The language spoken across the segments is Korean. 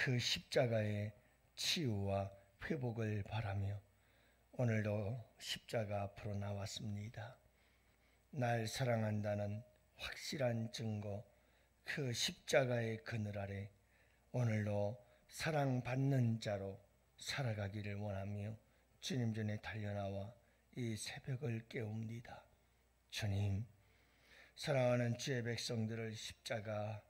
그 십자가의 치유와 회복을 바라며 오늘도 십자가 앞으로 나왔습니다. 날 사랑한다는 확실한 증거, 그 십자가의 그늘 아래 오늘도 사랑받는 자로 살아가기를 원하며 주님 전에 달려나와 이 새벽을 깨웁니다. 주님, 사랑하는 주의 백성들을 십자가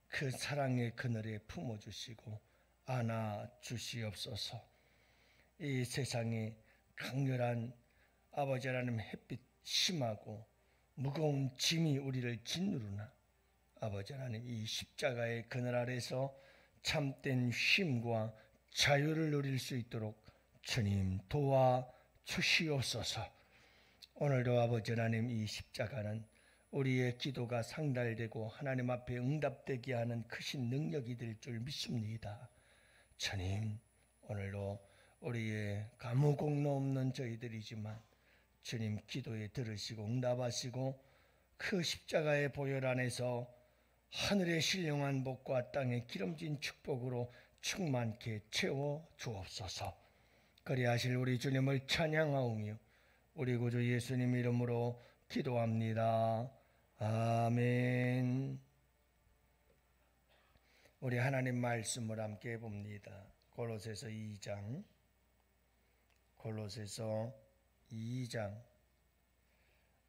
그 사랑의 그늘에 품어주시고 안아주시옵소서. 이 세상에 강렬한 아버지 하나님 햇빛 심하고 무거운 짐이 우리를 짓누르나 아버지 하나님 이 십자가의 그늘 아래서 참된 쉼과 자유를 누릴 수 있도록 주님 도와주시옵소서. 오늘도 아버지 하나님 이 십자가는 우리의 기도가 상달되고 하나님 앞에 응답되게 하는 크신 능력이 될 줄 믿습니다. 주님, 오늘도 우리의 가무공로 없는 저희들이지만 주님 기도에 들으시고 응답하시고 그 십자가의 보혈 안에서 하늘의 신령한 복과 땅의 기름진 축복으로 충만케 채워 주옵소서. 그리하실 우리 주님을 찬양하오며 우리 구주 예수님 이름으로 기도합니다. 아멘. 우리 하나님 말씀을 함께 봅니다. 골로새서 2장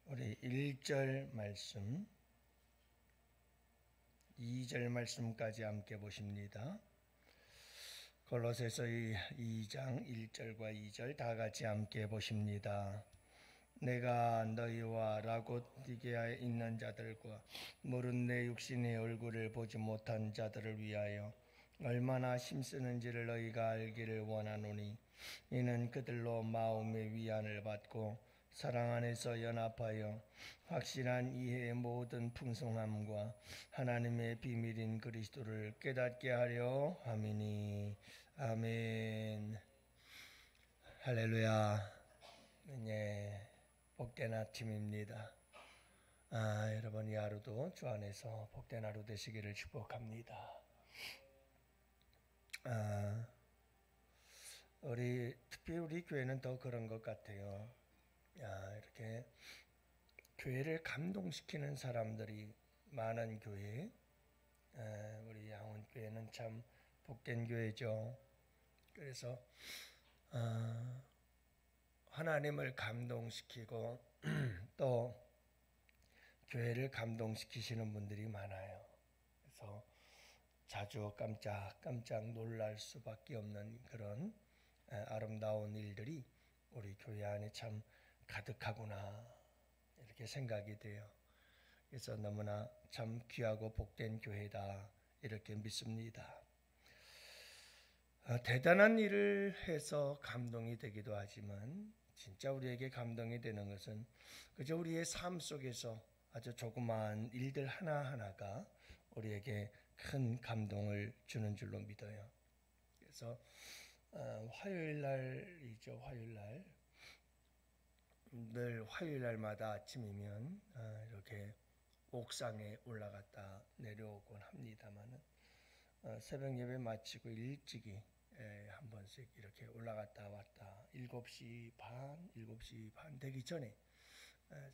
우리 1절 말씀 2절 말씀까지 함께 보십니다. 골로새서 2장 1절과 2절 다 같이 함께 보십니다. 내가 너희와 라고디게아에 있는 자들과 모른 내 육신의 얼굴을 보지 못한 자들을 위하여 얼마나 힘쓰는지를 너희가 알기를 원하노니 이는 그들로 마음의 위안을 받고 사랑 안에서 연합하여 확실한 이해의 모든 풍성함과 하나님의 비밀인 그리스도를 깨닫게 하려 함이니. 아멘. 할렐루야. 네, 복된 아침입니다. 여러분 이 하루도 주 안에서 복된 하루 되시기를 축복합니다. 특히 우리 교회는 더 그런 것 같아요. 이렇게 교회를 감동시키는 사람들이 많은 교회, 우리 양원교회는 참 복된 교회죠. 그래서 하나님을 감동시키고 또 교회를 감동시키시는 분들이 많아요. 그래서 자주 깜짝깜짝 놀랄 수밖에 없는 그런 아름다운 일들이 우리 교회 안에 참 가득하구나 이렇게 생각이 돼요. 그래서 너무나 참 귀하고 복된 교회다 이렇게 믿습니다. 대단한 일을 해서 감동이 되기도 하지만 진짜 우리에게 감동이 되는 것은 그저 우리의 삶 속에서 아주 조그마한 일들 하나하나가 우리에게 큰 감동을 주는 줄로 믿어요. 그래서 화요일날이죠. 늘 화요일날마다 아침이면 이렇게 옥상에 올라갔다 내려오곤 합니다만 새벽 예배 마치고 일찍이 한 번씩 이렇게 올라갔다 왔다 7시 반 되기 전에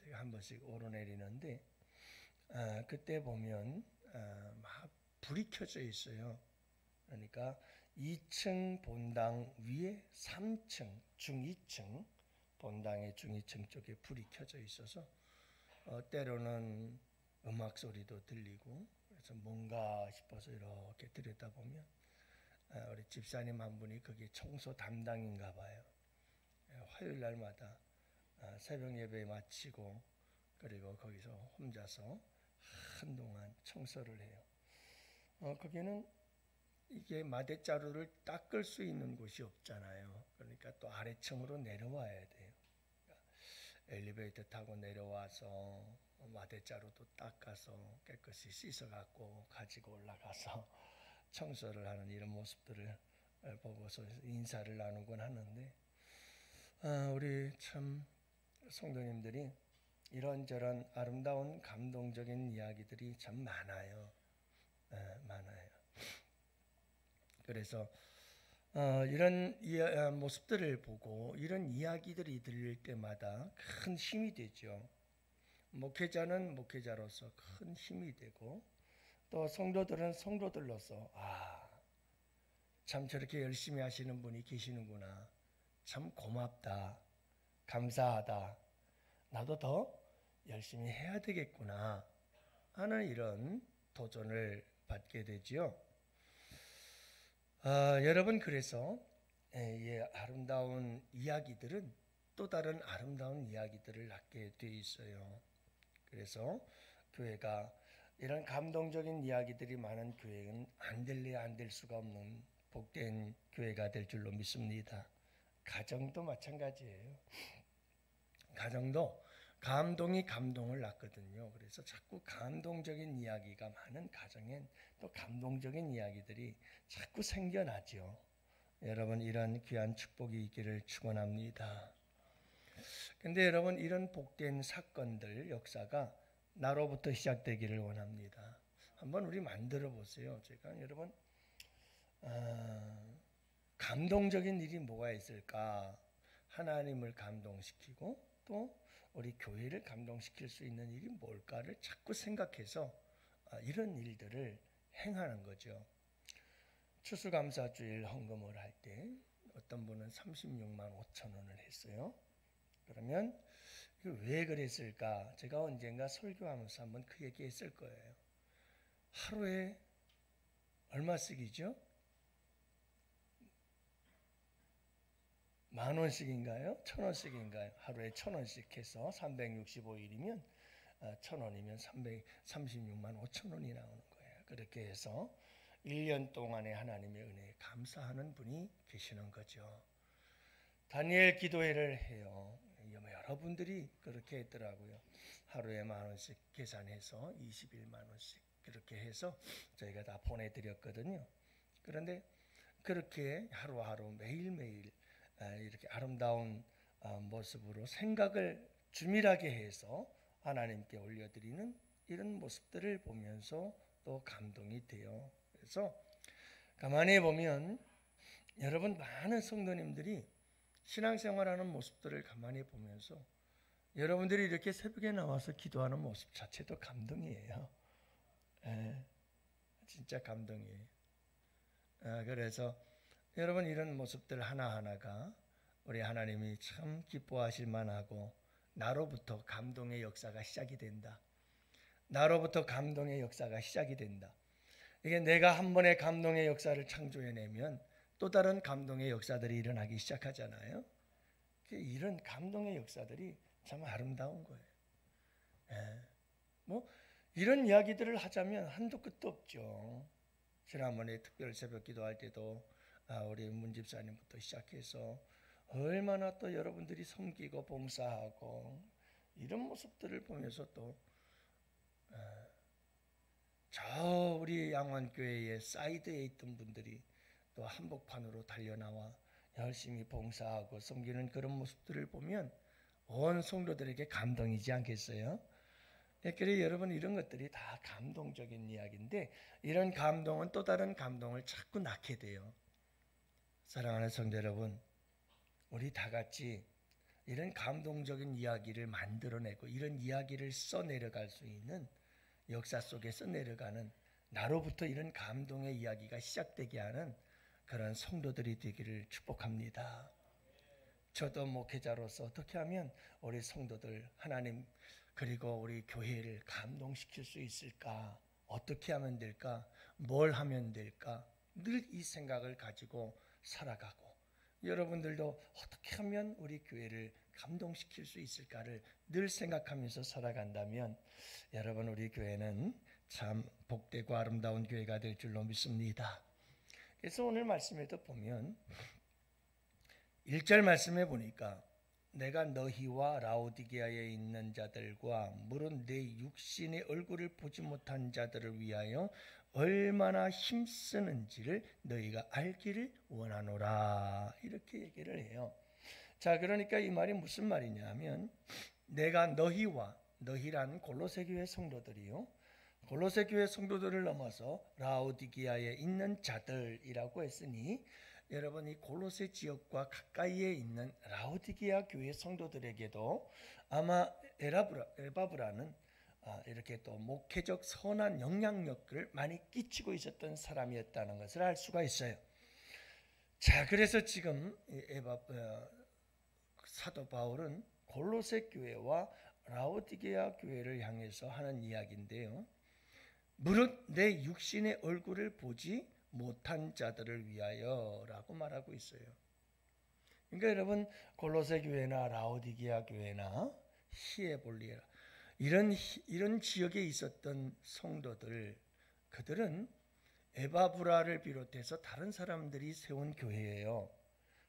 제가 한 번씩 오르내리는데 그때 보면 막 불이 켜져 있어요. 그러니까 2층 본당 위에 3층 중위층 본당의 중위층 쪽에 불이 켜져 있어서 때로는 음악 소리도 들리고 그래서 뭔가 싶어서 이렇게 들여다보면 우리 집사님 한 분이 그게 청소 담당인가 봐요. 화요일 날마다 새벽 예배 마치고 그리고 거기서 혼자서 한동안 청소를 해요. 거기는 이게 마대자루를 닦을 수 있는 곳이 없잖아요. 그러니까 또 아래층으로 내려와야 돼요. 그러니까 엘리베이터 타고 내려와서 마대자루도 닦아서 깨끗이 씻어갖고 가지고 올라가서 청소를 하는 이런 모습들을 보고서 인사를 나누곤 하는데 우리 참 성도님들이 이런저런 아름다운 감동적인 이야기들이 참 많아요. 많아요. 그래서 이런 모습들을 보고 이런 이야기들이 들릴 때마다 큰 힘이 되죠. 목회자는 목회자로서 큰 힘이 되고 또 성도들은 성도들로서 참 저렇게 열심히 하시는 분이 계시는구나. 참 고맙다. 감사하다. 나도 더 열심히 해야 되겠구나 하는 이런 도전을 받게 되지요. 여러분, 그래서 아름다운 이야기들은 또 다른 아름다운 이야기들을 낳게 돼 있어요. 그래서 교회가 이런 감동적인 이야기들이 많은 교회는 안 될래 안 될 수가 없는 복된 교회가 될 줄로 믿습니다. 가정도 마찬가지예요. 가정도 감동이 감동을 낳거든요. 그래서 자꾸 감동적인 이야기가 많은 가정엔 또 감동적인 이야기들이 자꾸 생겨나죠. 여러분, 이런 귀한 축복이 있기를 축원합니다. 근데 여러분, 이런 복된 사건들, 역사가 나로부터 시작되기를 원합니다. 한번 우리 만들어 보세요. 제가 여러분, 감동적인 일이 뭐가 있을까? 하나님을 감동시키고 또 우리 교회를 감동시킬 수 있는 일이 뭘까를 자꾸 생각해서 이런 일들을 행하는 거죠. 추수감사주일 헌금을 할 때 어떤 분은 36만 5천 원을 했어요. 그러면 왜 그랬을까? 제가 언젠가 설교하면서 한번 그 얘기 했을 거예요. 하루에 얼마 쓰기죠? 10,000원씩인가요? 1,000원씩인가요? 하루에 1,000원씩 해서 365일이면 1,000원이면 336만 5천 원이 나오는 거예요. 그렇게 해서 1년 동안의 하나님의 은혜에 감사하는 분이 계시는 거죠. 다니엘 기도회를 해요. 여러분들이 그렇게 했더라고요. 하루에 10,000원씩 계산해서 21만 원씩 그렇게 해서 저희가 다 보내드렸거든요. 그런데 그렇게 하루하루 매일매일 이렇게 아름다운 모습으로 생각을 주밀하게 해서 하나님께 올려드리는 이런 모습들을 보면서 또 감동이 돼요. 그래서 가만히 보면 여러분, 많은 성도님들이 신앙생활하는 모습들을 가만히 보면서 여러분들이 이렇게 새벽에 나와서 기도하는 모습 자체도 감동이에요. 진짜 감동이에요. 그래서 여러분, 이런 모습들 하나하나가 우리 하나님이 참 기뻐하실 만하고 나로부터 감동의 역사가 시작이 된다. 나로부터 감동의 역사가 시작이 된다. 이게 내가 한 번의 감동의 역사를 창조해내면 또 다른 감동의 역사들이 일어나기 시작하잖아요. 이런 감동의 역사들이 참 아름다운 거예요. 이런 이야기들을 하자면 한도 끝도 없죠. 지난번에 특별 새벽 기도할 때도 우리 문집사님부터 시작해서 얼마나 또 여러분들이 섬기고 봉사하고 이런 모습들을 보면서 또 저 우리 양원교회의 사이드에 있던 분들이 또 한복판으로 달려나와 열심히 봉사하고 섬기는 그런 모습들을 보면 온 성도들에게 감동이지 않겠어요? 그래서 여러분, 이런 것들이 다 감동적인 이야기인데 이런 감동은 또 다른 감동을 자꾸 낳게 돼요. 사랑하는 성도 여러분, 우리 다 같이 이런 감동적인 이야기를 만들어내고 이런 이야기를 써내려갈 수 있는 역사 속에서 내려가는 나로부터 이런 감동의 이야기가 시작되게 하는 그런 성도들이 되기를 축복합니다. 저도 목회자로서 어떻게 하면 우리 성도들, 하나님 그리고 우리 교회를 감동시킬 수 있을까? 어떻게 하면 될까? 뭘 하면 될까? 늘 이 생각을 가지고 살아가고 여러분들도 어떻게 하면 우리 교회를 감동시킬 수 있을까를 늘 생각하면서 살아간다면 여러분, 우리 교회는 참 복되고 아름다운 교회가 될 줄로 믿습니다. 그래서 오늘 말씀에도 보면 1절 말씀에 보니까 내가 너희와 라오디게아에 있는 자들과 물은 내 육신의 얼굴을 보지 못한 자들을 위하여 얼마나 힘쓰는지를 너희가 알기를 원하노라, 이렇게 얘기를 해요. 자, 그러니까 이 말이 무슨 말이냐 하면 내가 너희와, 너희라는 골로새 교회 성도들이요, 골로새 교회 성도들을 넘어서 라오디게아에 있는 자들이라고 했으니 여러분 이 골로새 지역과 가까이에 있는 라오디게아 교회 성도들에게도 아마 에바브라는 이렇게 또 목회적 선한 영향력을 많이 끼치고 있었던 사람이었다는 것을 알 수가 있어요. 자, 그래서 지금 사도 바울은 골로새 교회와 라오디게아 교회를 향해서 하는 이야기인데요. 무릇 내 육신의 얼굴을 보지 못한 자들을 위하여라고 말하고 있어요. 그러니까 여러분 골로새 교회나 라오디게아 교회나 히에볼리아 이런 지역에 있었던 성도들, 그들은 에바브라를 비롯해서 다른 사람들이 세운 교회예요.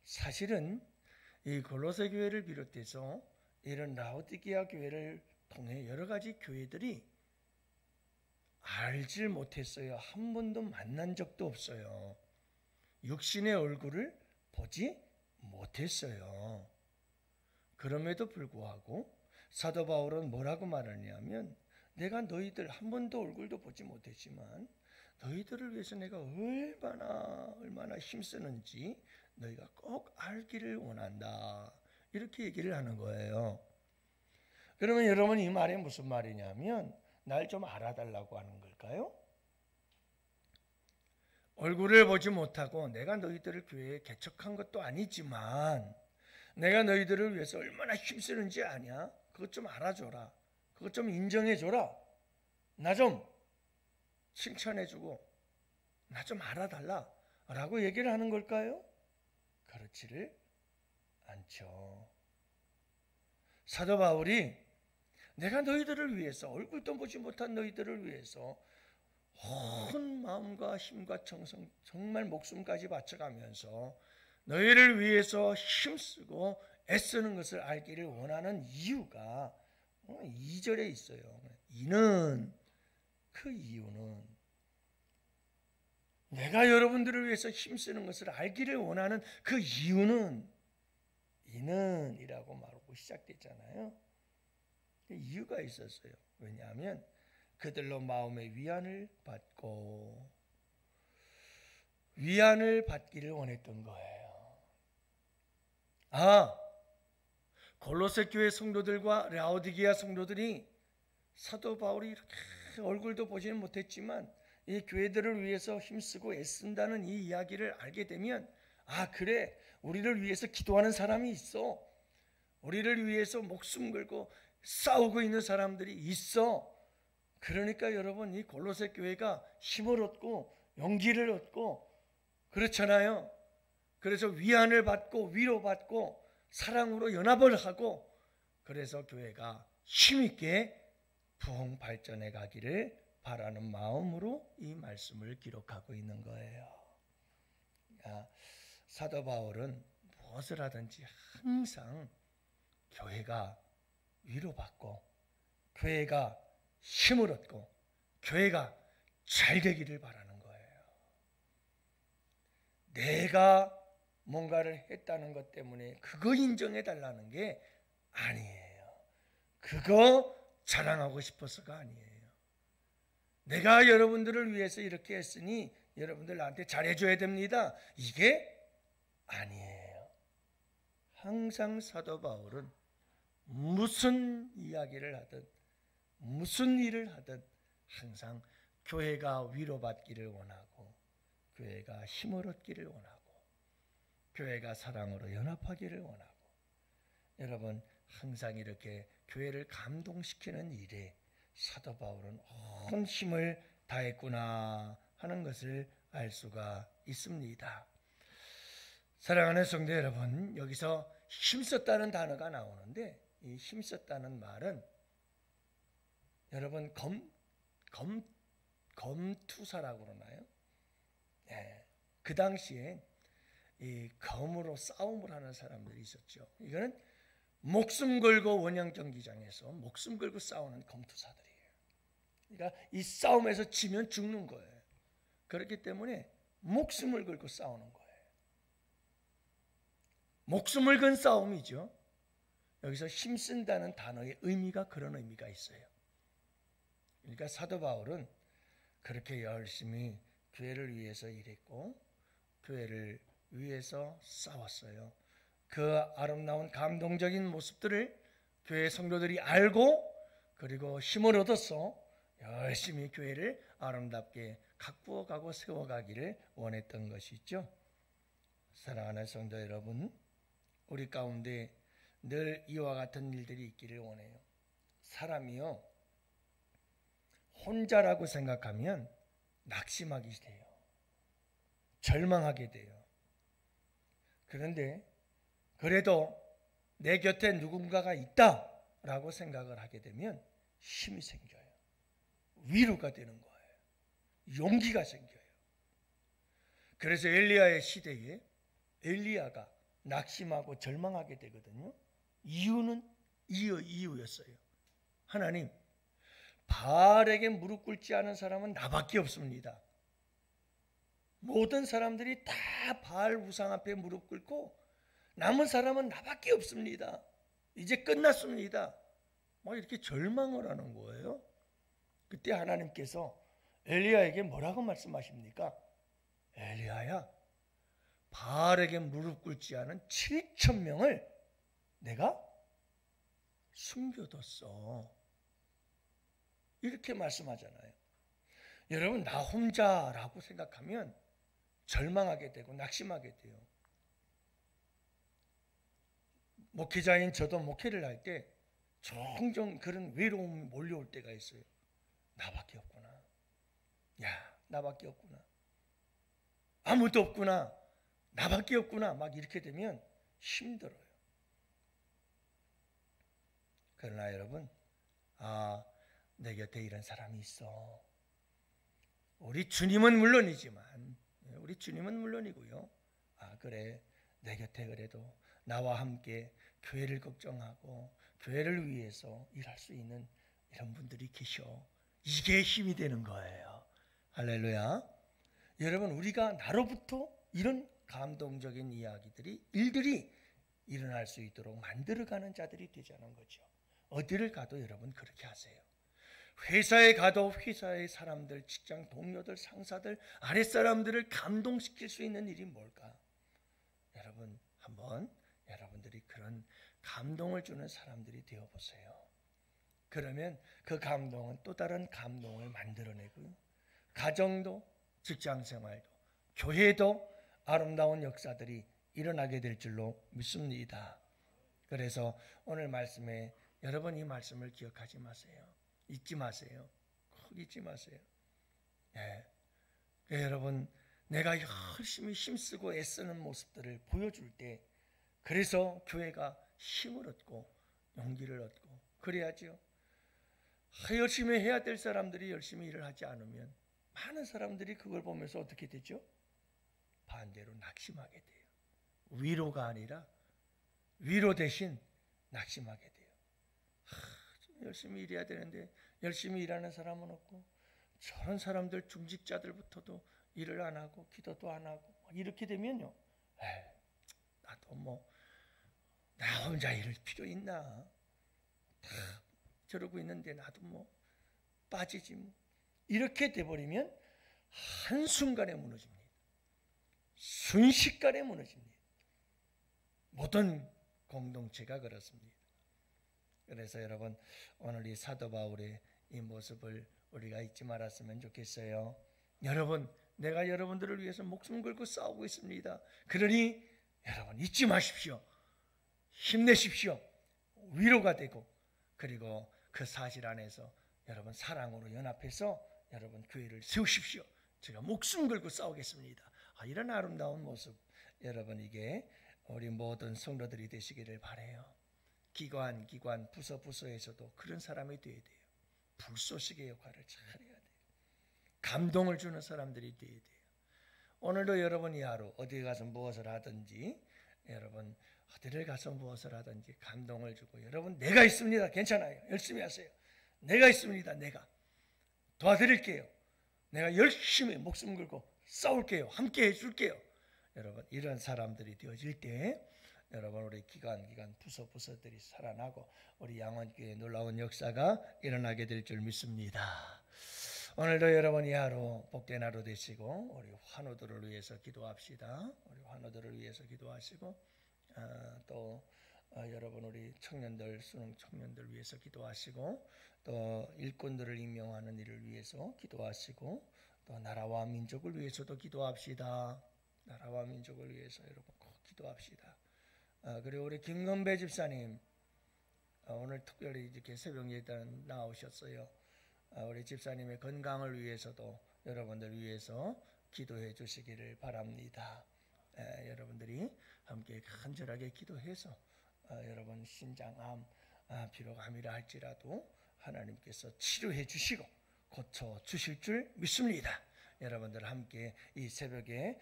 사실은 이 골로새 교회를 비롯해서 이런 라오디게아 교회를 통해 여러 가지 교회들이 알질 못했어요. 한 번도 만난 적도 없어요. 육신의 얼굴을 보지 못했어요. 그럼에도 불구하고 사도 바울은 뭐라고 말하냐면 내가 너희들 한 번도 얼굴도 보지 못했지만 너희들을 위해서 내가 얼마나 힘쓰는지 너희가 꼭 알기를 원한다. 이렇게 얘기를 하는 거예요. 그러면 여러분 이 말이 무슨 말이냐면 날 좀 알아달라고 하는 걸까요? 얼굴을 보지 못하고 내가 너희들을 교회에 개척한 것도 아니지만 내가 너희들을 위해서 얼마나 힘쓰는지 아냐? 그것 좀 알아줘라. 그것 좀 인정해줘라. 나 좀 칭찬해주고 나 좀 알아달라 라고 얘기를 하는 걸까요? 그렇지를 않죠. 사도 바울이 내가 너희들을 위해서 얼굴도 보지 못한 너희들을 위해서 온 마음과 힘과 정성 정말 목숨까지 바쳐가면서 너희를 위해서 힘쓰고 애쓰는 것을 알기를 원하는 이유가 2절에 있어요. 그 이유는 내가 여러분들을 위해서 힘쓰는 것을 알기를 원하는 그 이유는 이는이라고 말하고 시작됐잖아요. 이유가 있었어요. 왜냐하면 그들로 마음의 위안을 받기를 원했던 거예요. 골로새 교회 성도들과 라오디게아 성도들이 사도 바울이 이렇게 얼굴도 보지는 못했지만 이 교회들을 위해서 힘쓰고 애쓴다는 이 이야기를 알게 되면 그래, 우리를 위해서 기도하는 사람이 있어. 우리를 위해서 목숨 걸고 싸우고 있는 사람들이 있어. 그러니까 여러분 이 골로새 교회가 힘을 얻고 용기를 얻고 그렇잖아요. 그래서 위안을 받고 위로받고 사랑으로 연합을 하고 그래서 교회가 힘있게 부흥 발전해 가기를 바라는 마음으로 이 말씀을 기록하고 있는 거예요. 사도 바울은 무엇을 하든지 항상 교회가 위로받고 교회가 힘을 얻고 교회가 잘 되기를 바라는 거예요. 내가 뭔가를 했다는 것 때문에 그거 인정해 달라는 게 아니에요. 그거 자랑하고 싶어서가 아니에요. 내가 여러분들을 위해서 이렇게 했으니 여러분들 나한테 잘해줘야 됩니다. 이게 아니에요. 항상 사도 바울은 무슨 이야기를 하든 무슨 일을 하든 항상 교회가 위로받기를 원하고 교회가 힘을 얻기를 원하고 교회가 사랑으로 연합하기를 원하고 여러분 항상 이렇게 교회를 감동시키는 일에 사도 바울은 온 힘을 다했구나 하는 것을 알 수가 있습니다. 사랑하는 성도 여러분, 여기서 힘썼다는 단어가 나오는데 이 힘썼다는 말은 여러분 검투사라고 그러나요? 네. 그 당시에 이 검으로 싸움을 하는 사람들이 있었죠. 이거는 목숨 걸고 원양 경기장에서 목숨 걸고 싸우는 검투사들이에요. 그러니까 이 싸움에서 지면 죽는 거예요. 그렇기 때문에 목숨을 걸고 싸우는 거예요. 목숨을 건 싸움이죠. 여기서 힘쓴다는 단어의 의미가 그런 의미가 있어요. 그러니까 사도 바울은 그렇게 열심히 교회를 위해서 일했고 교회를 위해서 싸웠어요. 그 아름다운 감동적인 모습들을 교회 성도들이 알고 그리고 힘을 얻어서 열심히 교회를 아름답게 가꾸어가고 세워가기를 원했던 것이죠. 사랑하는 성도 여러분, 우리 가운데 늘 이와 같은 일들이 있기를 원해요. 사람이요, 혼자라고 생각하면 낙심하게 돼요. 절망하게 돼요. 그런데 그래도 내 곁에 누군가가 있다라고 생각을 하게 되면 힘이 생겨요. 위로가 되는 거예요. 용기가 생겨요. 그래서 엘리야의 시대에 엘리야가 낙심하고 절망하게 되거든요. 이유는 이유였어요. 하나님, 바알에게 무릎 꿇지 않은 사람은 나밖에 없습니다. 모든 사람들이 다 바알 우상 앞에 무릎 꿇고 남은 사람은 나밖에 없습니다. 이제 끝났습니다. 막 이렇게 절망을 하는 거예요. 그때 하나님께서 엘리야에게 뭐라고 말씀하십니까? 엘리야야, 바알에게 무릎 꿇지 않은 7,000명을 내가 숨겨뒀어. 이렇게 말씀하잖아요. 여러분, 나 혼자라고 생각하면 절망하게 되고 낙심하게 돼요. 목회자인 저도 목회를 할 때 종종 그런 외로움이 몰려올 때가 있어요. 나밖에 없구나. 야, 나밖에 없구나. 아무도 없구나. 나밖에 없구나. 막 이렇게 되면 힘들어요. 그러나 여러분, 내 곁에 이런 사람이 있어. 우리 주님은 물론이지만, 우리 주님은 물론이고요. 그래, 내 곁에 그래도 나와 함께 교회를 걱정하고 교회를 위해서 일할 수 있는 이런 분들이 계셔. 이게 힘이 되는 거예요. 할렐루야. 여러분, 우리가 나로부터 이런 감동적인 일들이 일어날 수 있도록 만들어가는 자들이 되자는 거죠. 어디를 가도 여러분 그렇게 하세요. 회사에 가도 회사의 사람들, 직장 동료들, 상사들, 아랫사람들을 감동시킬 수 있는 일이 뭘까? 여러분, 한번 여러분들이 그런 감동을 주는 사람들이 되어보세요. 그러면 그 감동은 또 다른 감동을 만들어내고요. 가정도, 직장생활도, 교회도 아름다운 역사들이 일어나게 될 줄로 믿습니다. 그래서 오늘 말씀에 여러분 이 말씀을 기억하지 마세요. 잊지 마세요. 꼭 잊지 마세요. 여러분, 내가 열심히 힘쓰고 애쓰는 모습들을 보여줄 때 그래서 교회가 힘을 얻고 용기를 얻고 그래야죠. 열심히 해야 될 사람들이 열심히 일을 하지 않으면 많은 사람들이 그걸 보면서 어떻게 되죠? 반대로 낙심하게 돼요. 위로가 아니라 위로 대신 낙심하게 돼요. 열심히 일해야 되는데 열심히 일하는 사람은 없고 저런 사람들 중직자들부터도 일을 안 하고 기도도 안 하고 이렇게 되면요. 나도 나 혼자 이럴 필요 있나? 다 저러고 있는데 나도 빠지지 이렇게 돼버리면 한순간에 무너집니다. 순식간에 무너집니다. 모든 공동체가 그렇습니다. 그래서 여러분, 오늘 이 사도 바울의 이 모습을 우리가 잊지 말았으면 좋겠어요. 여러분, 내가 여러분들을 위해서 목숨 걸고 싸우고 있습니다. 그러니 여러분 잊지 마십시오. 힘내십시오. 위로가 되고 그리고 그 사실 안에서 여러분 사랑으로 연합해서 여러분 교회를 세우십시오. 제가 목숨 걸고 싸우겠습니다. 이런 아름다운 모습 여러분 이게 우리 모든 성도들이 되시기를 바라요. 기관, 부서에서도 그런 사람이 되어야 돼요. 불쏘시개 역할을 잘해야 돼요. 감동을 주는 사람들이 되어야 돼요. 오늘도 여러분 이 하루 어디 가서 무엇을 하든지 여러분 어디를 가서 무엇을 하든지 감동을 주고 여러분 내가 있습니다. 괜찮아요. 열심히 하세요. 내가 있습니다. 내가 도와드릴게요. 내가 열심히 목숨 걸고 싸울게요. 함께 해줄게요. 여러분 이런 사람들이 되어질 때 여러분 우리 기관 부서들이 살아나고 우리 양원교회 놀라운 역사가 일어나게 될 줄 믿습니다. 오늘도 여러분 이 하루 복된 하루 되시고 우리 환우들을 위해서 기도합시다. 우리 환우들을 위해서 기도하시고 또 여러분 우리 청년들 수능 청년들 위해서 기도하시고 또 일꾼들을 임명하는 일을 위해서 기도하시고 또 나라와 민족을 위해서도 기도합시다. 나라와 민족을 위해서 여러분 꼭 기도합시다. 그리고 우리 김건배 집사님 오늘 특별히 이렇게 새벽 예단 나오셨어요. 우리 집사님의 건강을 위해서도 여러분들 위해서 기도해 주시기를 바랍니다. 여러분들이 함께 간절하게 기도해서 여러분 신장암 비록 암이라 할지라도 하나님께서 치료해 주시고 고쳐 주실 줄 믿습니다. 여러분들 함께 이 새벽에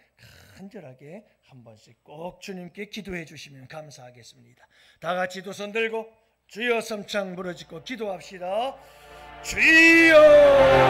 간절하게 한 번씩 꼭 주님께 기도해 주시면 감사하겠습니다. 다 같이 두 손 들고 주여 삼창 부르짖고 기도합시다. 주여